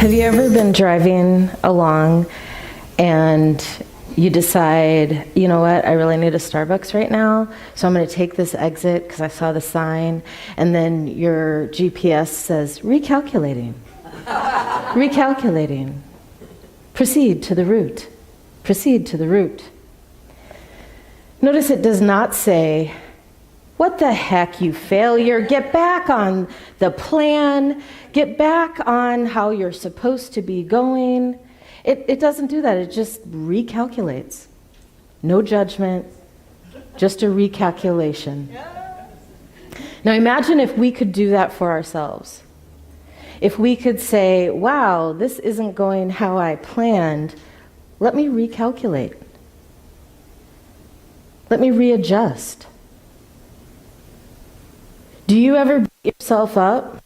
Have you ever been driving along and you decide, you know what, I really need a Starbucks right now, so I'm going to take this exit because I saw the sign, and then your GPS says, recalculating. Recalculating. Proceed to the route. Proceed to the route. Notice it does not say, what the heck, you failure, get back on the plan, get back on how you're supposed to be going. It doesn't do that, it just recalculates. No judgment, just a recalculation. Now imagine if we could do that for ourselves. If we could say, wow, this isn't going how I planned, let me recalculate. Let me readjust. Do you ever beat yourself up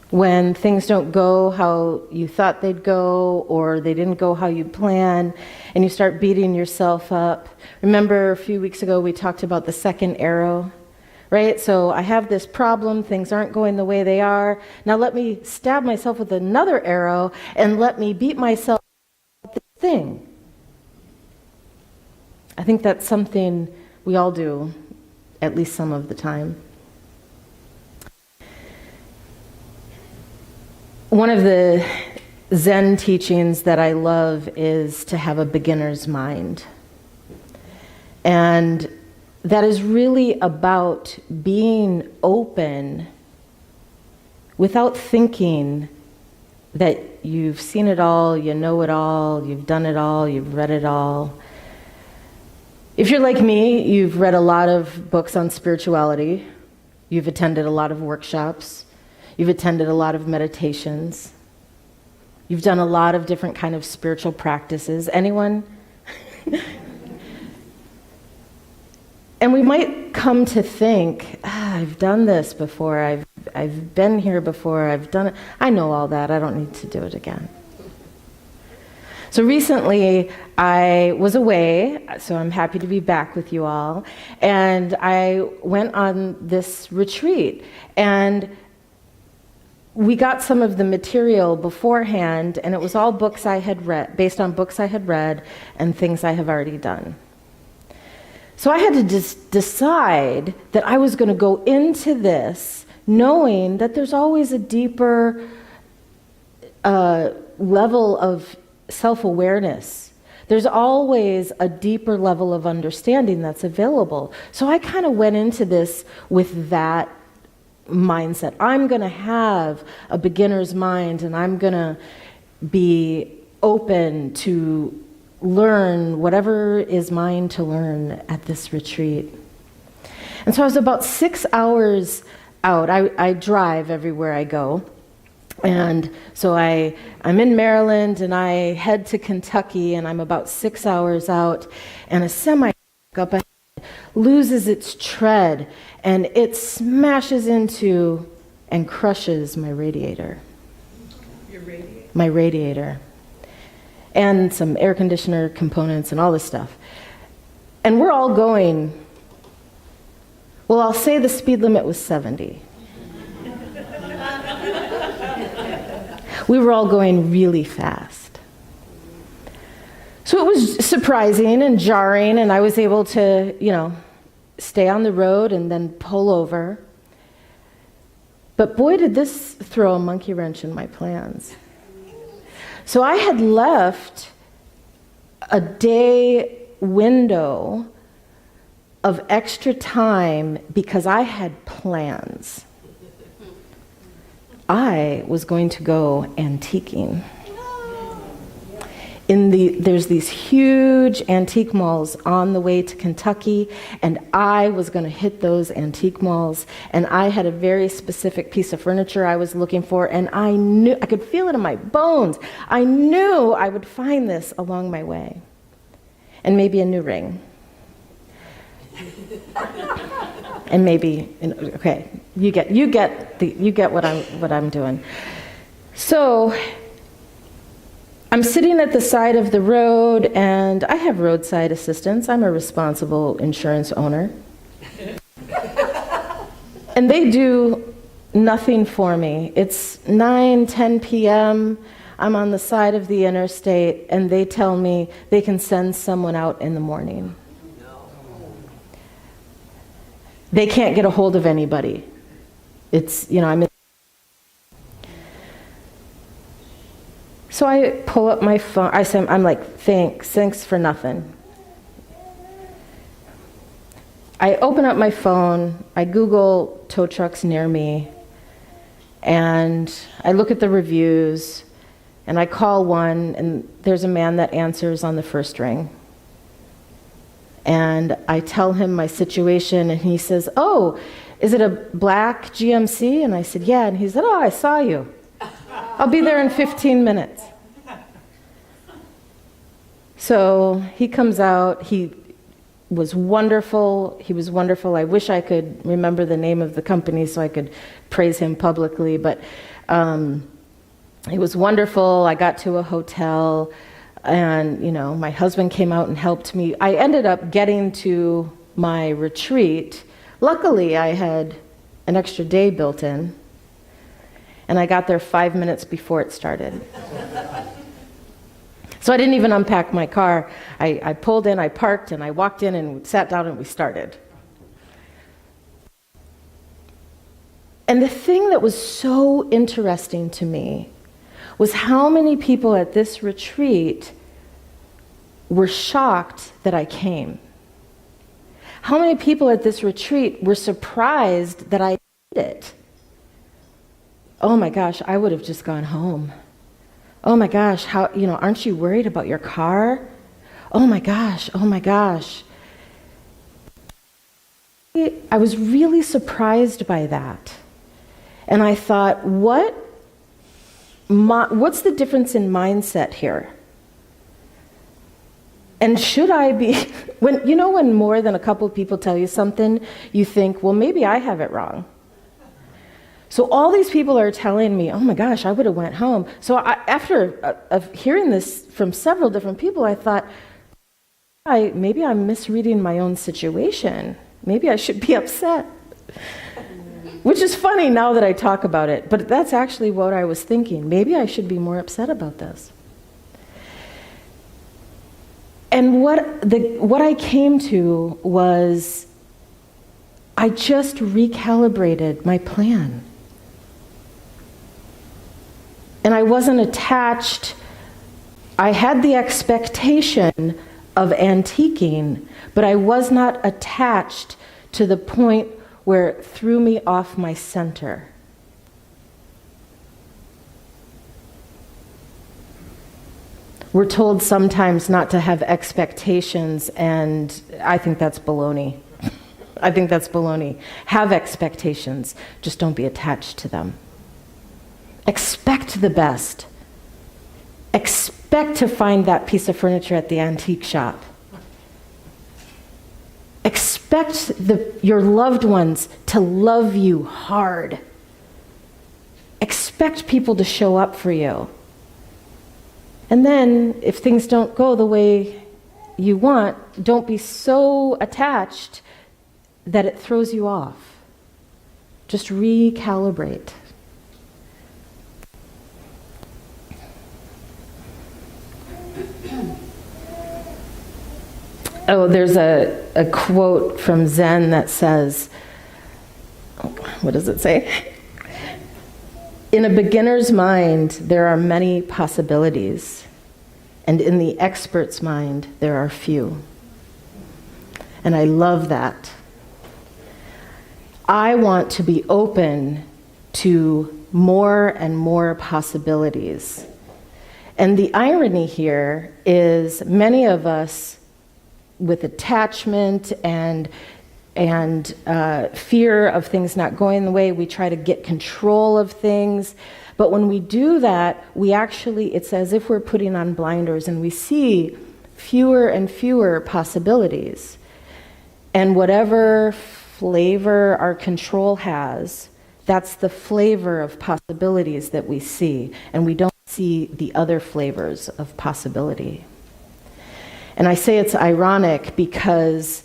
when things don't go how you thought they'd go, or they didn't go how you planned, and you start beating yourself up? Remember a few weeks ago we talked about the second arrow, right? So I have this problem, things aren't going the way they are. Now let me stab myself with another arrow and let me beat myself up with this thing. I think that's something we all do, at least some of the time. One of the Zen teachings that I love is to have a beginner's mind. And that is really about being open without thinking that you've seen it all, you know it all, you've done it all, you've read it all. If you're like me, you've read a lot of books on spirituality, you've attended a lot of workshops, you've attended a lot of meditations. You've done a lot of different kind of spiritual practices. Anyone? And we might come to think, I've done this before, I've been here before, I've done it. I know all that, I don't need to do it again. So recently I was away, so I'm happy to be back with you all, and I went on this retreat, and we got some of the material beforehand, and it was all books I had read, based on books I had read and things I have already done. So I had to decide that I was going to go into this knowing that there's always a deeper level of self-awareness. There's always a deeper level of understanding that's available. So I kind of went into this with that mindset. I'm going to have a beginner's mind, and I'm going to be open to learn whatever is mine to learn at this retreat. And so I was about 6 hours out. I drive everywhere I go. And so I'm in Maryland, and I head to Kentucky, and I'm about 6 hours out, and a semi up ahead loses its tread, and it smashes into and crushes my radiator. Your radiator? My radiator. And some air conditioner components and all this stuff. And we're all going, well, I'll say the speed limit was 70. We were all going really fast. So it was surprising and jarring, and I was able to, stay on the road and then pull over. But boy, did this throw a monkey wrench in my plans. So I had left a day window of extra time because I had plans. I was going to go antiquing. There's these huge antique malls on the way to Kentucky, and I was going to hit those antique malls, and I had a very specific piece of furniture I was looking for, and I knew, I could feel it in my bones. I knew I would find this along my way. And maybe a new ring. And maybe, okay, you get what I'm doing. So I'm sitting at the side of the road, and I have roadside assistance. I'm a responsible insurance owner. And they do nothing for me. It's 9, 10 p.m. I'm on the side of the interstate, and they tell me they can send someone out in the morning. They can't get a hold of anybody. It's, I'm... So I pull up my phone. I'm like, thanks for nothing. I open up my phone, I Google tow trucks near me, and I look at the reviews, and I call one, and there's a man that answers on the first ring. And I tell him my situation, and he says, "Oh, is it a black GMC?" And I said, "Yeah." And he said, "Oh, I saw you. I'll be there in 15 minutes. So he comes out. He was wonderful. I wish I could remember the name of the company so I could praise him publicly, but he was wonderful. I got to a hotel, and my husband came out and helped me. I ended up getting to my retreat. Luckily, I had an extra day built in, and I got there 5 minutes before it started. So I didn't even unpack my car. I pulled in, I parked, and I walked in and sat down and we started. And the thing that was so interesting to me was how many people at this retreat were shocked that I came. How many people at this retreat were surprised that I did it? Oh my gosh, I would have just gone home. Oh my gosh, aren't you worried about your car? Oh my gosh. I was really surprised by that. And I thought, what's the difference in mindset here? And should I be, when more than a couple of people tell you something, you think, well, maybe I have it wrong. So all these people are telling me, oh my gosh, I would have went home. So after hearing this from several different people, I thought, maybe I'm misreading my own situation. Maybe I should be upset. Which is funny now that I talk about it, but that's actually what I was thinking. Maybe I should be more upset about this. And what I came to was, I just recalibrated my plan. And I wasn't attached. I had the expectation of antiquing, but I was not attached to the point where it threw me off my center. We're told sometimes not to have expectations, and I think that's baloney. Have expectations, just don't be attached to them. Expect the best. Expect to find that piece of furniture at the antique shop. Expect your loved ones to love you hard. Expect people to show up for you. And then, if things don't go the way you want, don't be so attached that it throws you off. Just recalibrate. Oh, there's a quote from Zen that says, what does it say? In a beginner's mind, there are many possibilities, and in the expert's mind, there are few. And I love that. I want to be open to more and more possibilities. And the irony here is many of us with attachment and fear of things not going the way, we try to get control of things. But when we do that, it's as if we're putting on blinders and we see fewer and fewer possibilities. And whatever flavor our control has, that's the flavor of possibilities that we see. And we don't see the other flavors of possibility. And I say it's ironic because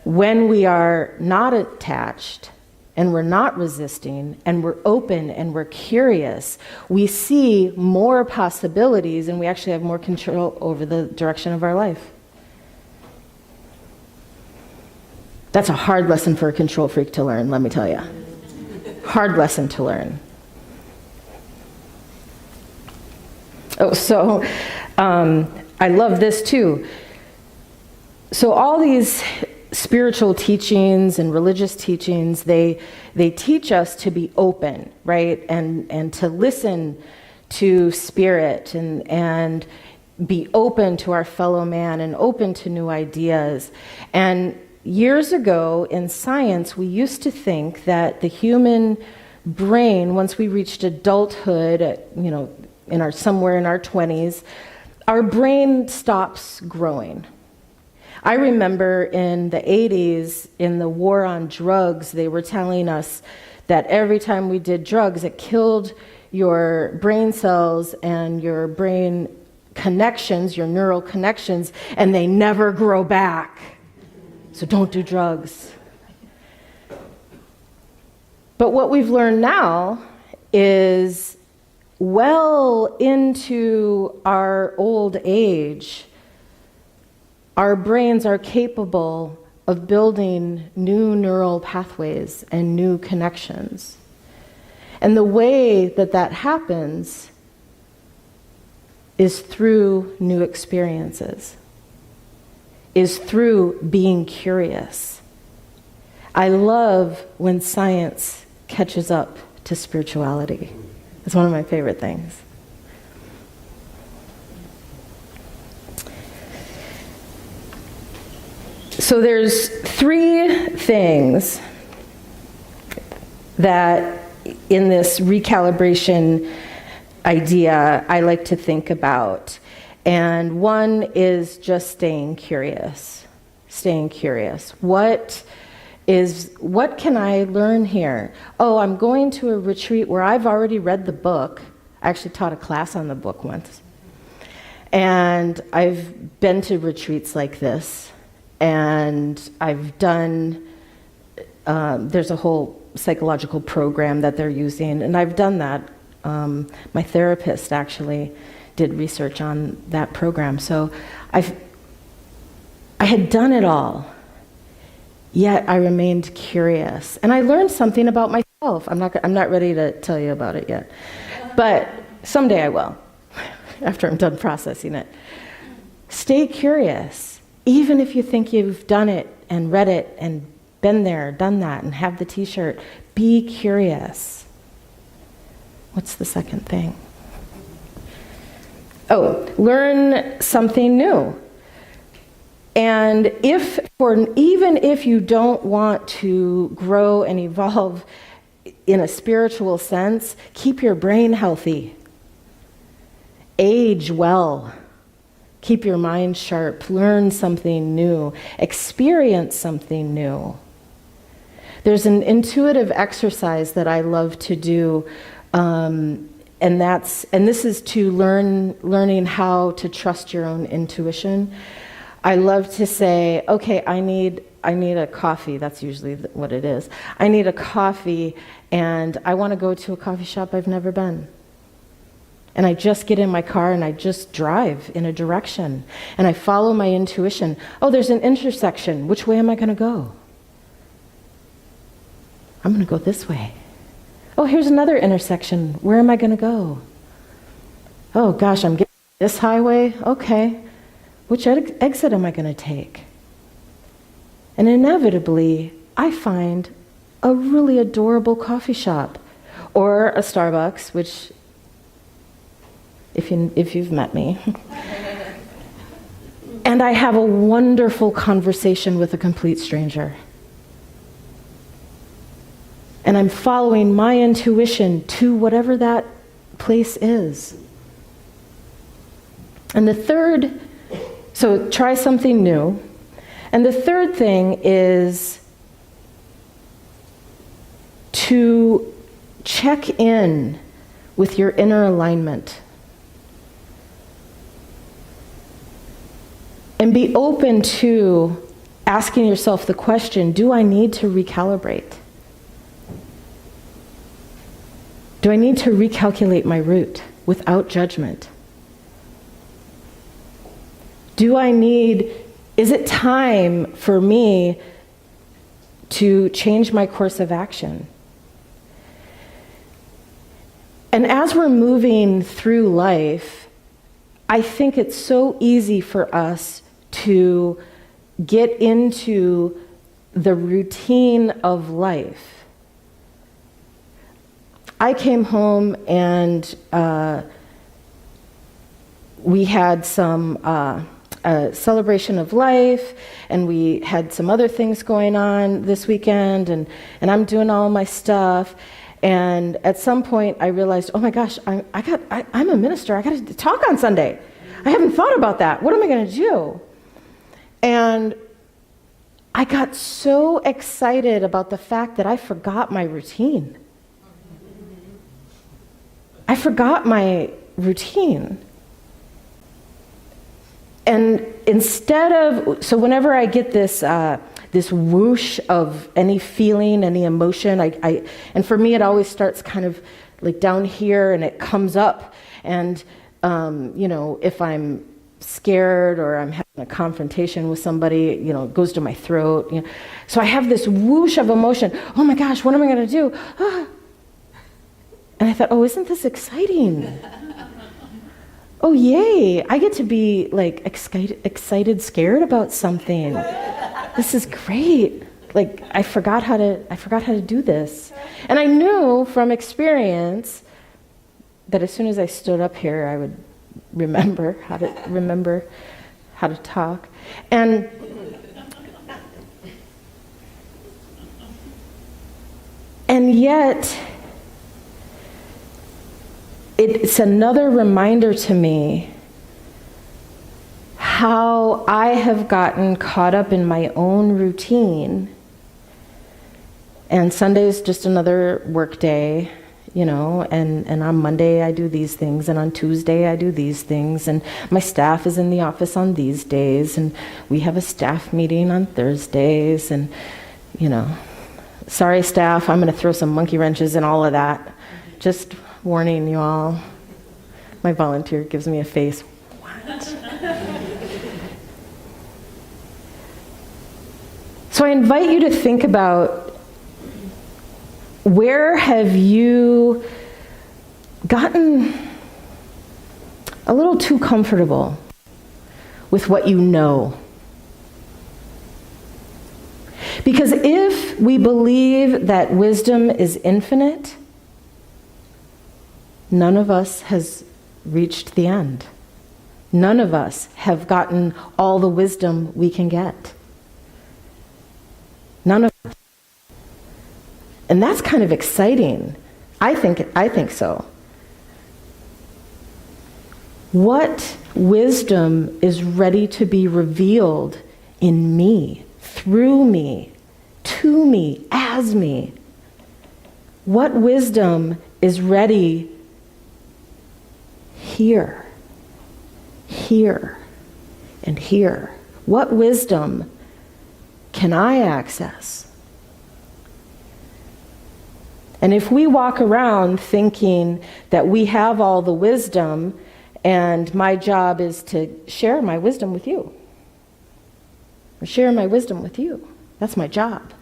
when we are not attached and we're not resisting, and we're open and we're curious, we see more possibilities and we actually have more control over the direction of our life. That's a hard lesson for a control freak to learn, let me tell you. Hard lesson to learn. Oh, so I love this too. So all these spiritual teachings and religious teachings, they teach us to be open, right? And to listen to spirit and be open to our fellow man and open to new ideas. And years ago in science, we used to think that the human brain, once we reached adulthood, somewhere in our 20s, our brain stops growing. I remember in the 80s, in the war on drugs, they were telling us that every time we did drugs, it killed your brain cells and your brain connections, your neural connections, and they never grow back. So don't do drugs. But what we've learned now is well into our old age, our brains are capable of building new neural pathways and new connections. And the way that that happens is through new experiences, is through being curious. I love when science catches up to spirituality. It's one of my favorite things. So there's 3 things that in this recalibration idea I like to think about. And one is just staying curious. Staying curious. What can I learn here? Oh, I'm going to a retreat where I've already read the book. I actually taught a class on the book once. And I've been to retreats like this. And I've done, there's a whole psychological program that they're using, and I've done that. My therapist actually did research on that program. So I had done it all, yet I remained curious. And I learned something about myself. I'm not ready to tell you about it yet, but someday I will, after I'm done processing it. Stay curious. Even if you think you've done it and read it and been there, done that, and have the t-shirt, be curious. What's the second thing? Oh, learn something new. And even if you don't want to grow and evolve in a spiritual sense, keep your brain healthy. Age well. Keep your mind sharp, learn something new, experience something new. There's an intuitive exercise that I love to do, and this is to learning how to trust your own intuition. I love to say, okay, I need a coffee. That's usually what it is. I need a coffee, and I want to go to a coffee shop I've never been. And I just get in my car and I just drive in a direction. And I follow my intuition. Oh, there's an intersection. Which way am I going to go? I'm going to go this way. Oh, here's another intersection. Where am I going to go? Oh, gosh, I'm getting this highway. Okay. Which exit am I going to take? And inevitably, I find a really adorable coffee shop or a Starbucks, which... If you've met me. And I have a wonderful conversation with a complete stranger. And I'm following my intuition to whatever that place is. And so try something new. And the third thing is to check in with your inner alignment. And be open to asking yourself the question, do I need to recalibrate? Do I need to recalculate my route without judgment? Is it time for me to change my course of action? And as we're moving through life, I think it's so easy for us to get into the routine of life. I came home and we had some a celebration of life, and we had some other things going on this weekend, and I'm doing all my stuff. And at some point, I realized, oh my gosh, I'm a minister. I got to talk on Sunday. I haven't thought about that. What am I going to do? And I got so excited about the fact that I forgot my routine. I forgot my routine. And so whenever I get this whoosh of any feeling, any emotion, and for me it always starts kind of like down here and it comes up. And if I'm scared or I'm having a confrontation with somebody, it goes to my throat. So I have this whoosh of emotion. Oh my gosh, what am I going to do? Ah. And I thought, oh, isn't this exciting? Oh, yay, I get to be like excited, scared about something. This is great. Like I forgot how to do this. And I knew from experience that as soon as I stood up here, I would remember how to talk. And yet it's another reminder to me how I have gotten caught up in my own routine. And Sunday is just another work day, and on Monday I do these things, and on Tuesday I do these things, and my staff is in the office on these days, and we have a staff meeting on Thursdays, and, sorry staff, I'm going to throw some monkey wrenches in all of that. Just warning you all. My volunteer gives me a face. What? So I invite you to think about, where have you gotten a little too comfortable with what you know? Because if we believe that wisdom is infinite, none of us has reached the end. None of us have gotten all the wisdom we can get. None of us. And that's kind of exciting. I think so. What wisdom is ready to be revealed in me, through me, to me, as me? What wisdom is ready here, and here? What wisdom can I access? And if we walk around thinking that we have all the wisdom and my job is to share my wisdom with you, or share my wisdom with you, that's my job.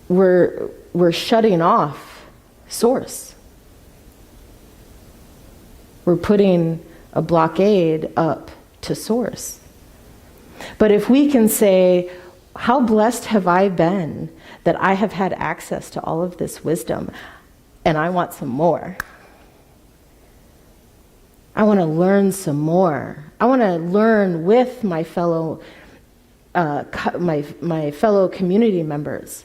We're shutting off source. We're putting a blockade up to source. But if we can say, how blessed have I been that I have had access to all of this wisdom, and I want some more. I want to learn some more. I want to learn with my fellow my fellow community members.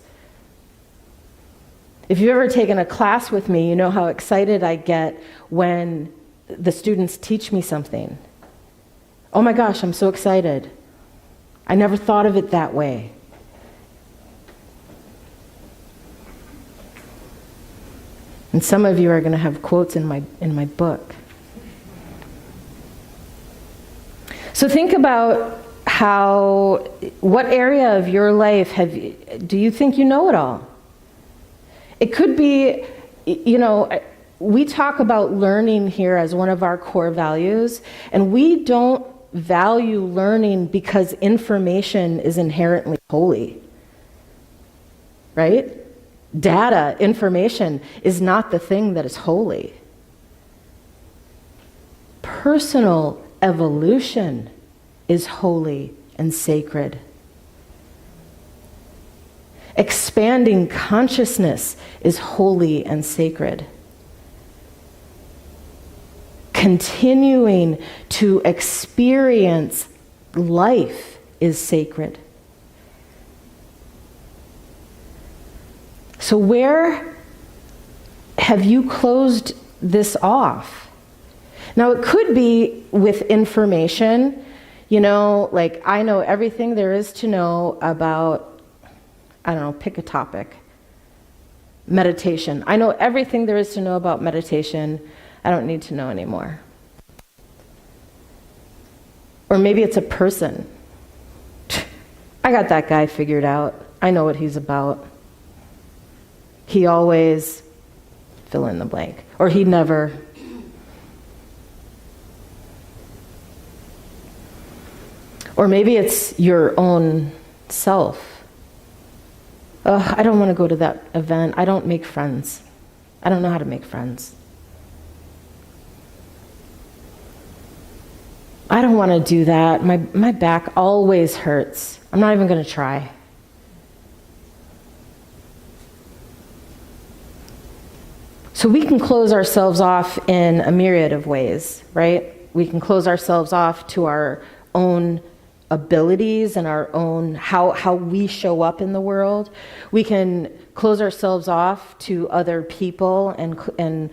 If you've ever taken a class with me, you know how excited I get when the students teach me something. Oh my gosh, I'm so excited. I never thought of it that way. And some of you are going to have quotes in my book. So think about what area of your life do you think you know it all? It could be, we talk about learning here as one of our core values, and we don't value learning because information is inherently holy, right? Data, information is not the thing that is holy. Personal evolution is holy and sacred. Expanding consciousness is holy and sacred. Continuing to experience life is sacred. So where have you closed this off? Now, it could be with information, like I know everything there is to know about, I don't know, pick a topic. Meditation. I know everything there is to know about meditation. I don't need to know anymore. Or maybe it's a person. I got that guy figured out. I know what he's about. He always, fill in the blank. Or he never. Or maybe it's your own self. I don't want to go to that event. I don't make friends. I don't know how to make friends. I don't want to do that. My back always hurts. I'm not even going to try. So we can close ourselves off in a myriad of ways, right? We can close ourselves off to our own abilities and our own, how we show up in the world. We can close ourselves off to other people and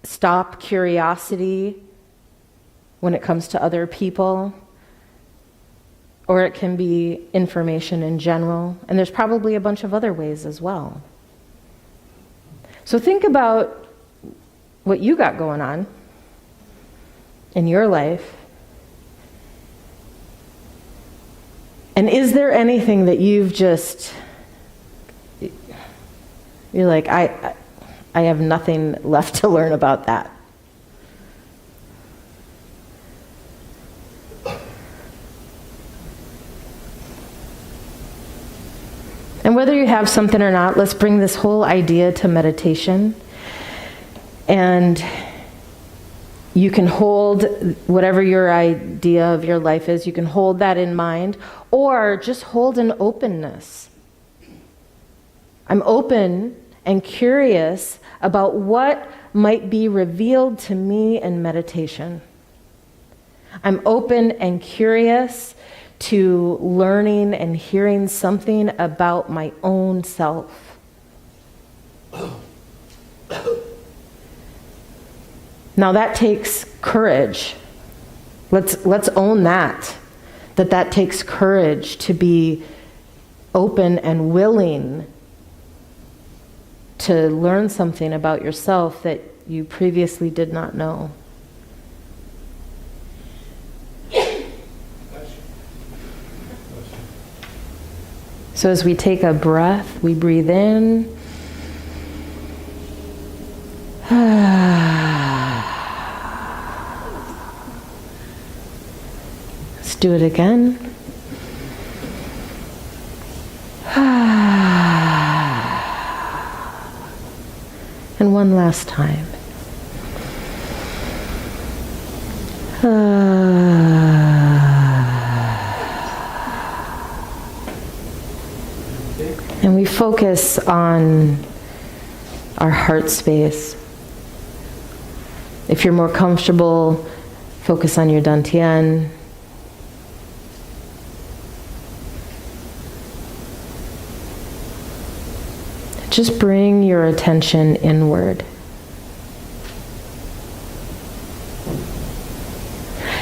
stop curiosity when it comes to other people. Or it can be information in general. And there's probably a bunch of other ways as well. So think about what you got going on in your life. And is there anything that you're like, I have nothing left to learn about that? And whether you have something or not, let's bring this whole idea to meditation. And you can hold whatever your idea of your life is, you can hold that in mind, or just hold an openness. I'm open and curious about what might be revealed to me in meditation. I'm open and curious to learning and hearing something about my own self. Now that takes courage. Let's own that takes courage to be open and willing to learn something about yourself that you previously did not know. So as we take a breath, we breathe in. Let's do it again. And one last time. And we focus on our heart space. If you're more comfortable, focus on your dantian. Just bring your attention inward.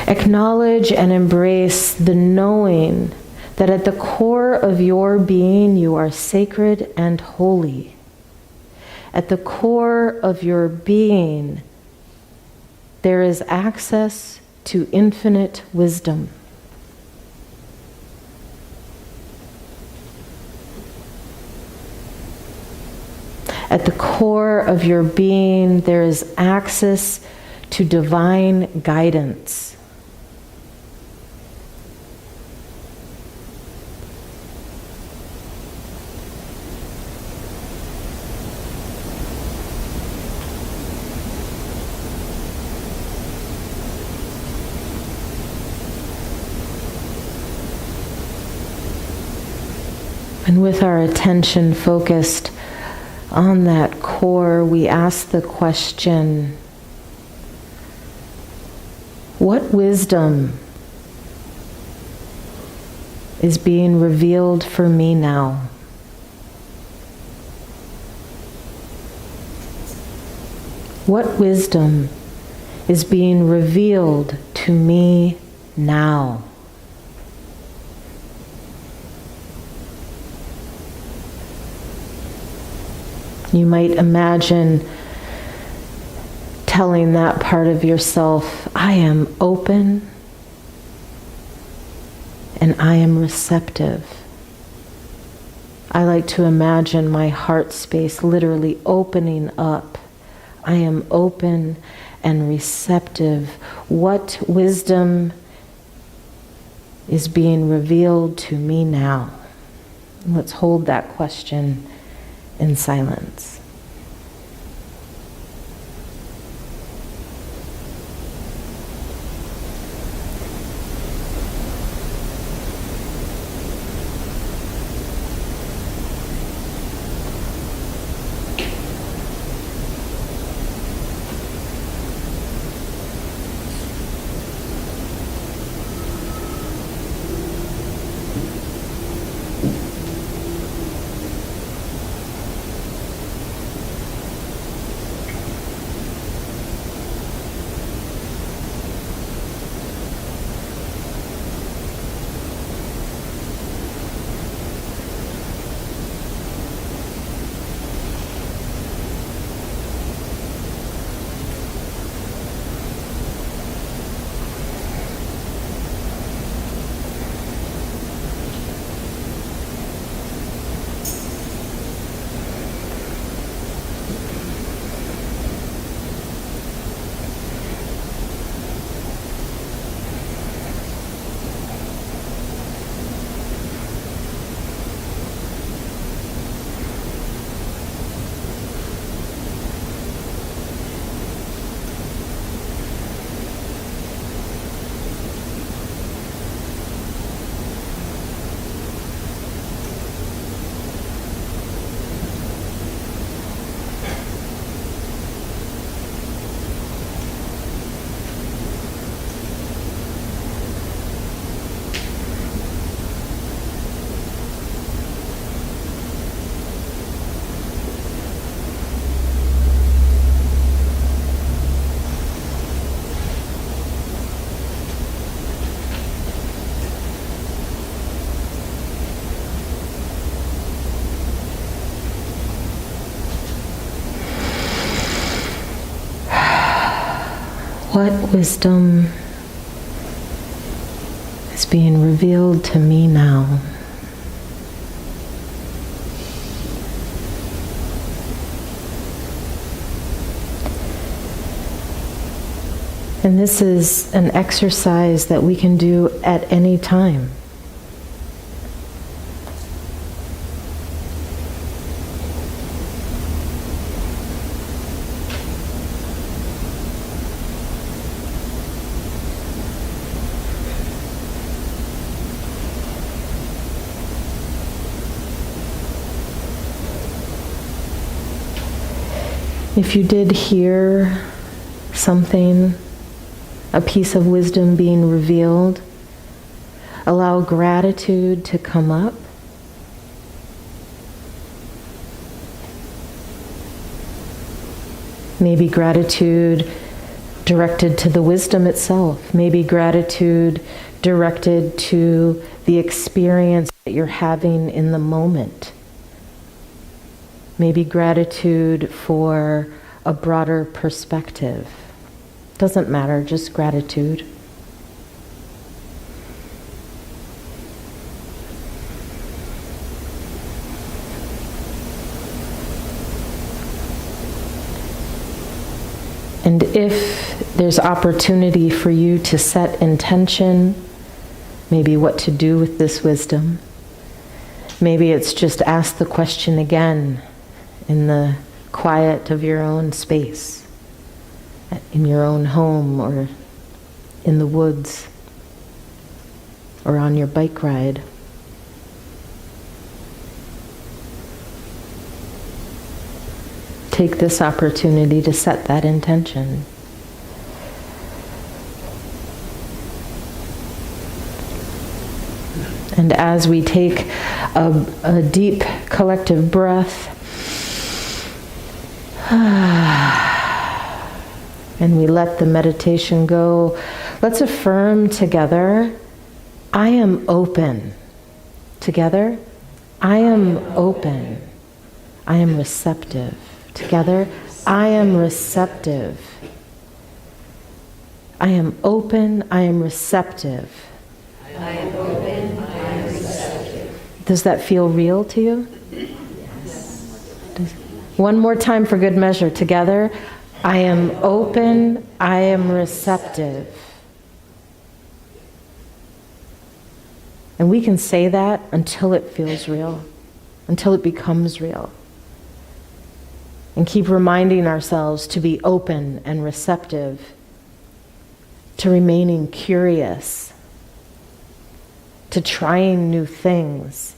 Acknowledge and embrace the knowing that at the core of your being you are sacred and holy. At the core of your being there is access to infinite wisdom. At the core of your being, there is access to divine guidance. And with our attention focused on that core, we ask the question, what wisdom is being revealed for me now? What wisdom is being revealed to me now? You might imagine telling that part of yourself, I am open and I am receptive. I like to imagine my heart space literally opening up. I am open and receptive. What wisdom is being revealed to me now? Let's hold that question in silence. What wisdom is being revealed to me now? And this is an exercise that we can do at any time. If you did hear something, a piece of wisdom being revealed, allow gratitude to come up. Maybe gratitude directed to the wisdom itself. Maybe gratitude directed to the experience that you're having in the moment. Maybe gratitude for a broader perspective. Doesn't matter, just gratitude. And if there's opportunity for you to set intention, maybe what to do with this wisdom, maybe it's just ask the question again in the quiet of your own space, in your own home, or in the woods, or on your bike ride. Take this opportunity to set that intention. And as we take a deep collective breath, and we let the meditation go, let's affirm together, I am open. Together, I am open. I am receptive. Together, I am receptive. I am open, I am receptive. I am open, I am receptive. Does that feel real to you? Yes. One more time for good measure. Together, I am open, I am receptive. And we can say that until it feels real, until it becomes real. And keep reminding ourselves to be open and receptive, to remaining curious, to trying new things,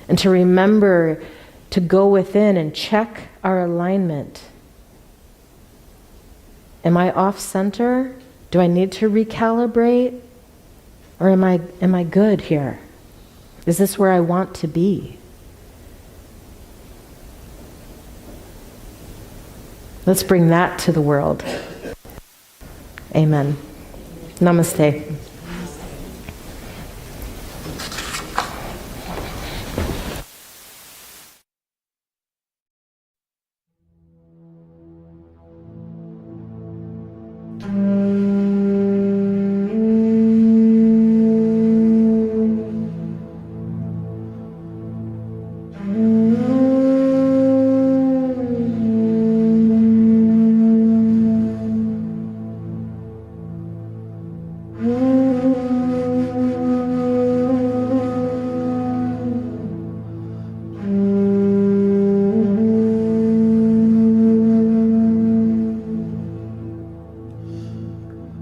and to remember to go within and check our alignment. Am I off center? Do I need to recalibrate? Or am I good here? Is this where I want to be? Let's bring that to the world. Amen. Namaste.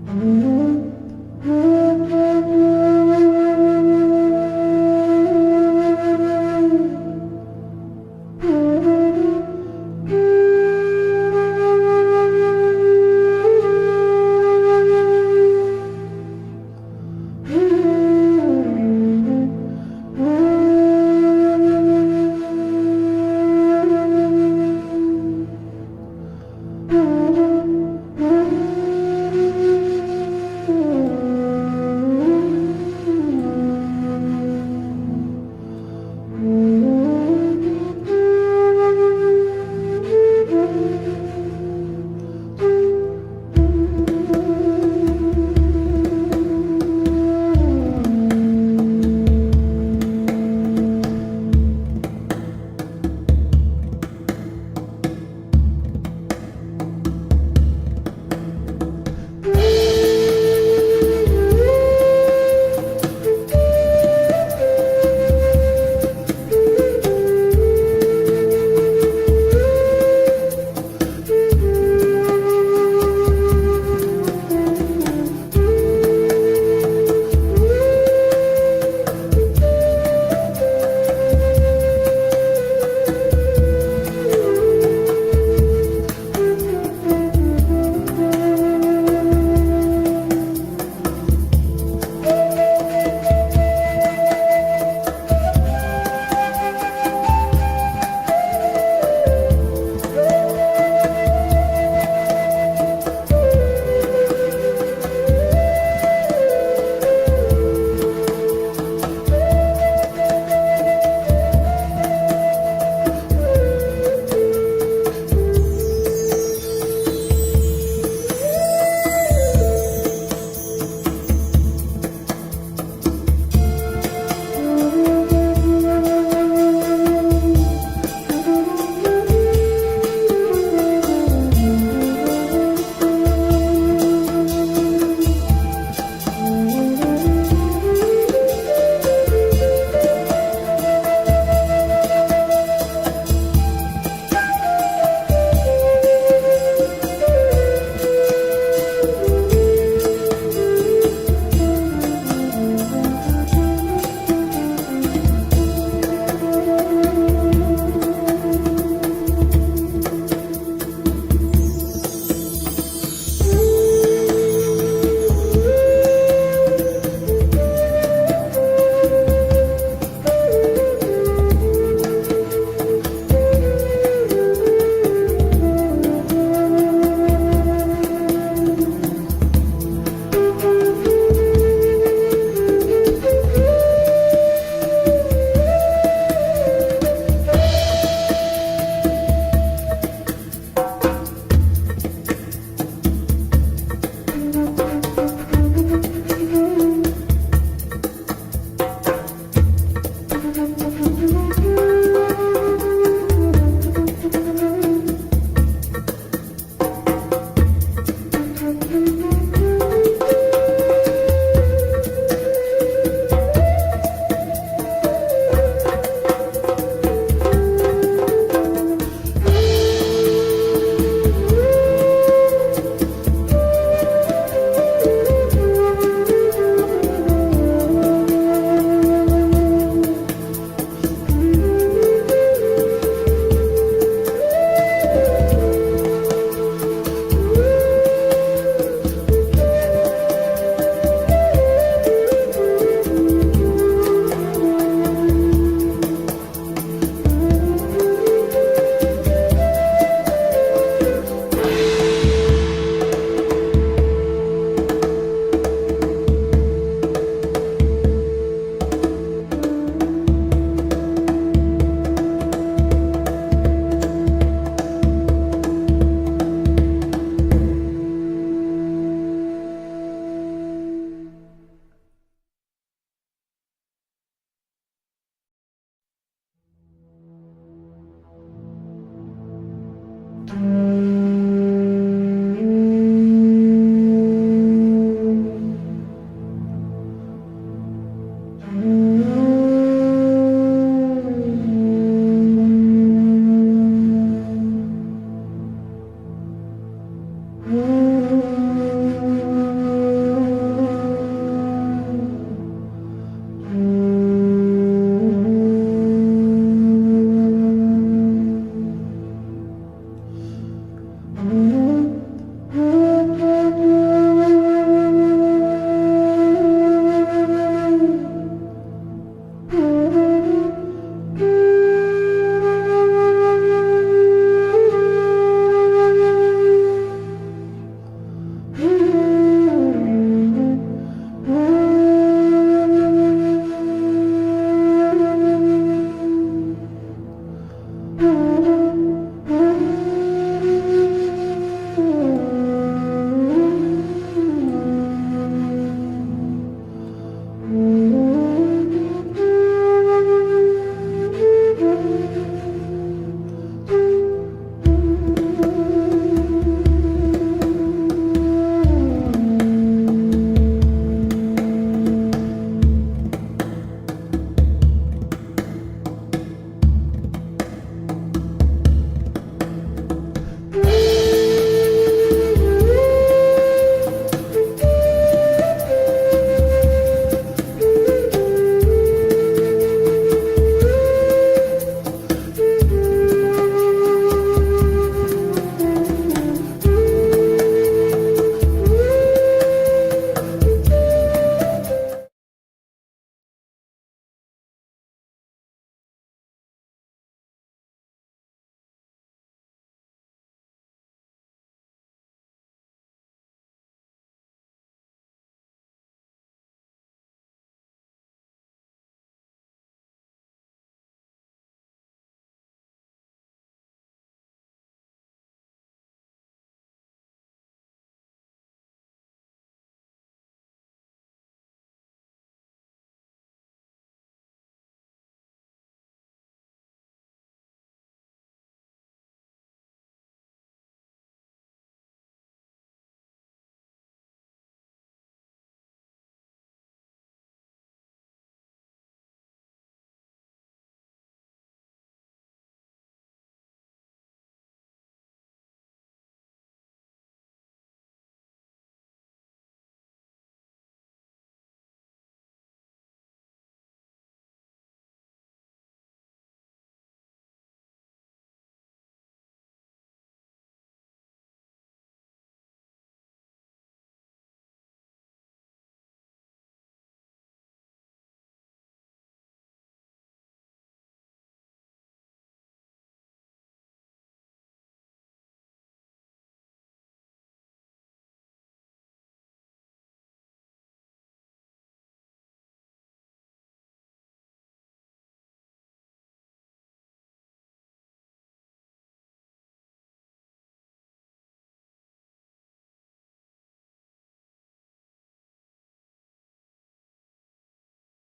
Mm-hmm.